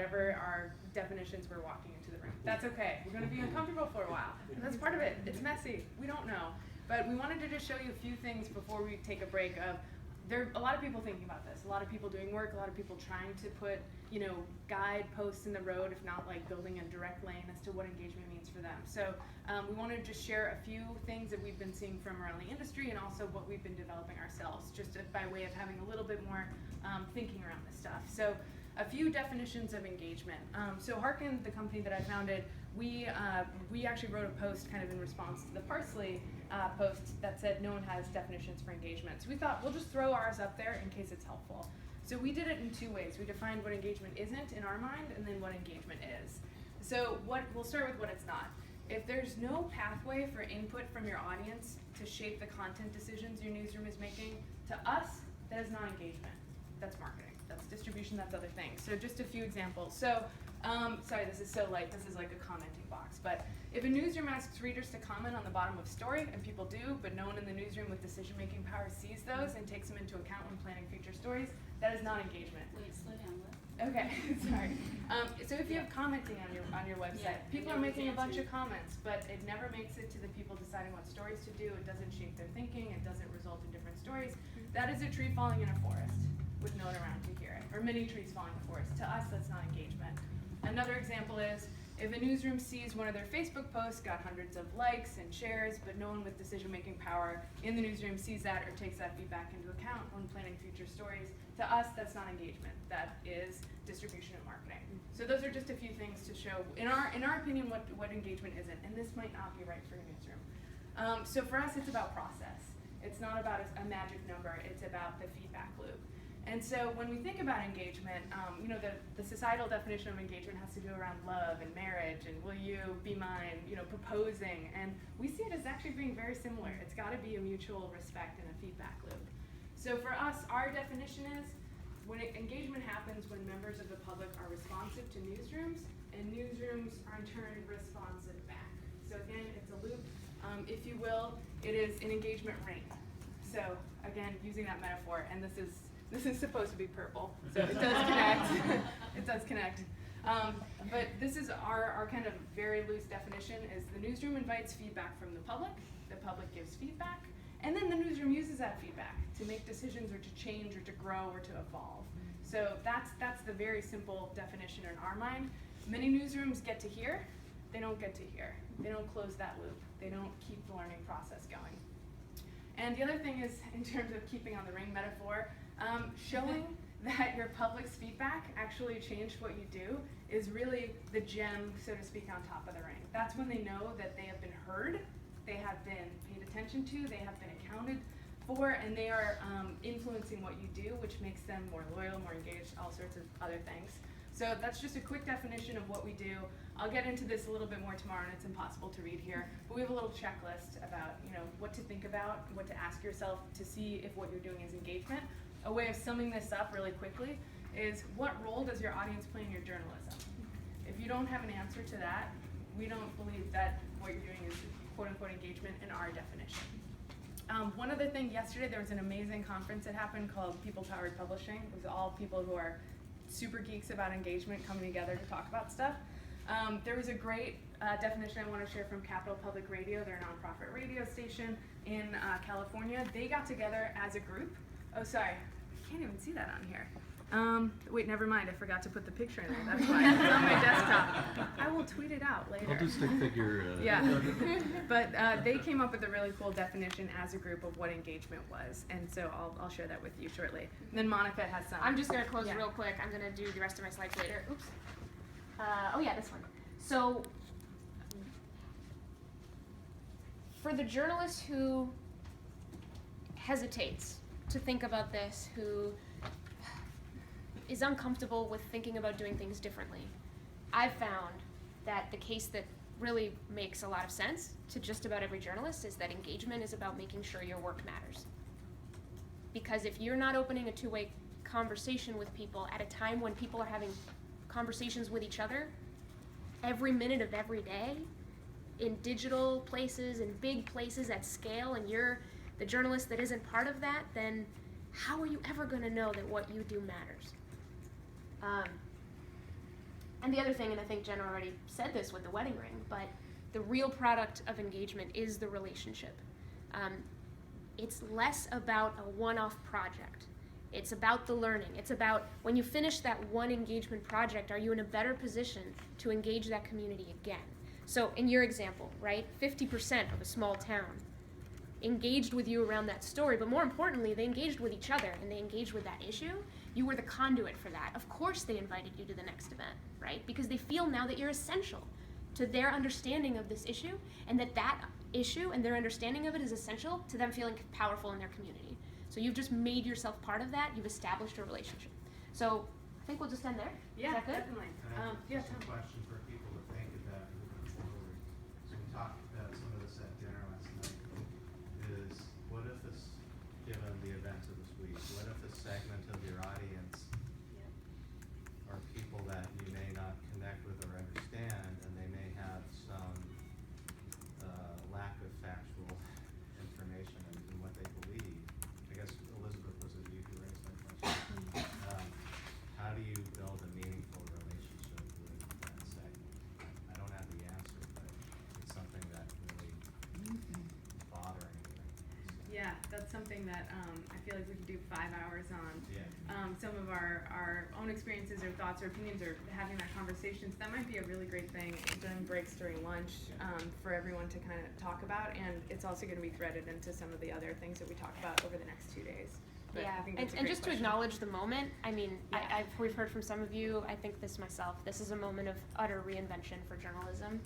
whatever our definitions were walking into the room. That's okay. We're going to be uncomfortable for a while. That's part of it. It's messy. We don't know. But we wanted to just show you a few things before we take a break of, there are a lot of people thinking about this, a lot of people doing work, a lot of people trying to put, guide posts in the road, if not like building a direct lane as to what engagement means for them. So we wanted to just share a few things that we've been seeing from around the industry and also what we've been developing ourselves, just by way of having a little bit more thinking around this stuff. So a few definitions of engagement. So Harken, the company that I founded, we actually wrote a post kind of in response to the Parsley post that said no one has definitions for engagement. So we thought we'll just throw ours up there in case it's helpful. So we did it in two ways. We defined what engagement isn't in our mind and then what engagement is. So we'll start with what it's not. If there's no pathway for input from your audience to shape the content decisions your newsroom is making, to us, that is not engagement. That's marketing. That's distribution. That's other things. So just a few examples. So, sorry, this is so light. This is like a commenting box. But if a newsroom asks readers to comment on the bottom of a story, and people do, but no one in the newsroom with decision-making power sees those and takes them into account when planning future stories, that is not engagement. Wait, slow down. What? Okay, sorry. So if you have commenting on your website, people are making a bunch of comments, but it never makes it to the people deciding what stories to do. It doesn't shape their thinking. It doesn't result in different stories. That is a tree falling in a forest with no one around to hear it, or many trees falling in a forest. To us, that's not engagement. Another example is if a newsroom sees one of their Facebook posts got hundreds of likes and shares, but no one with decision-making power in the newsroom sees that or takes that feedback into account when planning future stories, to us, that's not engagement. That is distribution and marketing. So those are just a few things to show, in our opinion, what engagement isn't. And this might not be right for your newsroom. So for us, it's about process. It's not about a magic number. It's about the feedback loop. And so when we think about engagement, the societal definition of engagement has to do around love and marriage and will you be mine, proposing. And we see it as actually being very similar. It's got to be a mutual respect and a feedback loop. So for us, our definition is when engagement happens when members of the public are responsive to newsrooms and newsrooms are in turn responsive back. So again, it's a loop. If you will, it is an engagement ring. So again, using that metaphor, and this is supposed to be purple, so it does connect. It does connect. But this is our kind of very loose definition is the newsroom invites feedback from the public gives feedback, and then the newsroom uses that feedback to make decisions or to change or to grow or to evolve. So that's the very simple definition in our mind. Many newsrooms get to here, they don't get to here. They don't close that loop. They don't keep the learning process going. And the other thing is, in terms of keeping on the ring metaphor, showing that your public's feedback actually changed what you do is really the gem, so to speak, on top of the ring. That's when they know that they have been heard, they have been paid attention to, they have been accounted for, and they are influencing what you do, which makes them more loyal, more engaged, all sorts of other things. So that's just a quick definition of what we do. I'll get into this a little bit more tomorrow, and it's impossible to read here, but we have a little checklist about what to think about, what to ask yourself to see if what you're doing is engagement. A way of summing this up really quickly is what role does your audience play in your journalism? If you don't have an answer to that, we don't believe that what you're doing is quote-unquote engagement in our definition. One other thing, yesterday there was an amazing conference that happened called People Powered Publishing. It was all people who are super geeks about engagement coming together to talk about stuff. There was a great definition I want to share from Capital Public Radio. They're a nonprofit radio station in California. They got together as a group. Oh, sorry, I can't even see that on here. Wait, never mind. I forgot to put the picture in there. That's why. It's on my desktop. I will tweet it out later. I'll do stick figure. Yeah. But they came up with a really cool definition as a group of what engagement was. And so I'll share that with you shortly. And then Monica has some. I'm just going to close real quick. I'm going to do the rest of my slides later. Oops. Oh, yeah, this one. So for the journalist who hesitates to think about this, who is uncomfortable with thinking about doing things differently, I've found that the case that really makes a lot of sense to just about every journalist is that engagement is about making sure your work matters. Because if you're not opening a two-way conversation with people at a time when people are having conversations with each other every minute of every day, in digital places, in big places at scale, and you're the journalist that isn't part of that, then how are you ever going to know that what you do matters? And the other thing, and I think Jen already said this with the wedding ring, but the real product of engagement is the relationship. It's less about a one-off project. It's about the learning. It's about when you finish that one engagement project, are you in a better position to engage that community again? So in your example, right, 50% of a small town engaged with you around that story, but more importantly, they engaged with each other and they engaged with that issue. You were the conduit for that. Of course they invited you to the next event, right? Because they feel now that you're essential to their understanding of this issue, and that issue and their understanding of it is essential to them feeling powerful in their community. So you've just made yourself part of that. You've established a relationship. So I think we'll just end there. Yeah, is that good? definitely. Just a question for people to think about moving forward. So we talked about some of this at dinner last night. Is what if this, given the events of this week, what if a segment of your audience are people that you may not connect with or understand, and they may have some lack of factual information in what they believe? I guess, Elizabeth, was it you who raised that question? How do you build a meaningful relationship with that segment? I don't have the answer, but it's something that really is bothering me. Yeah, that's something that I feel like we could do 5 hours on. Yeah. Some of our own experiences or thoughts or opinions or having that conversation. So that might be a really great thing during breaks, during lunch, for everyone to kind of talk about. And it's also going to be threaded into some of the other things that we talk about over the next 2 days. But Yeah, I think and that's a great just question. to acknowledge the moment, I mean, Yeah. we've heard from some of you, I think this myself, this is a moment of utter reinvention for journalism.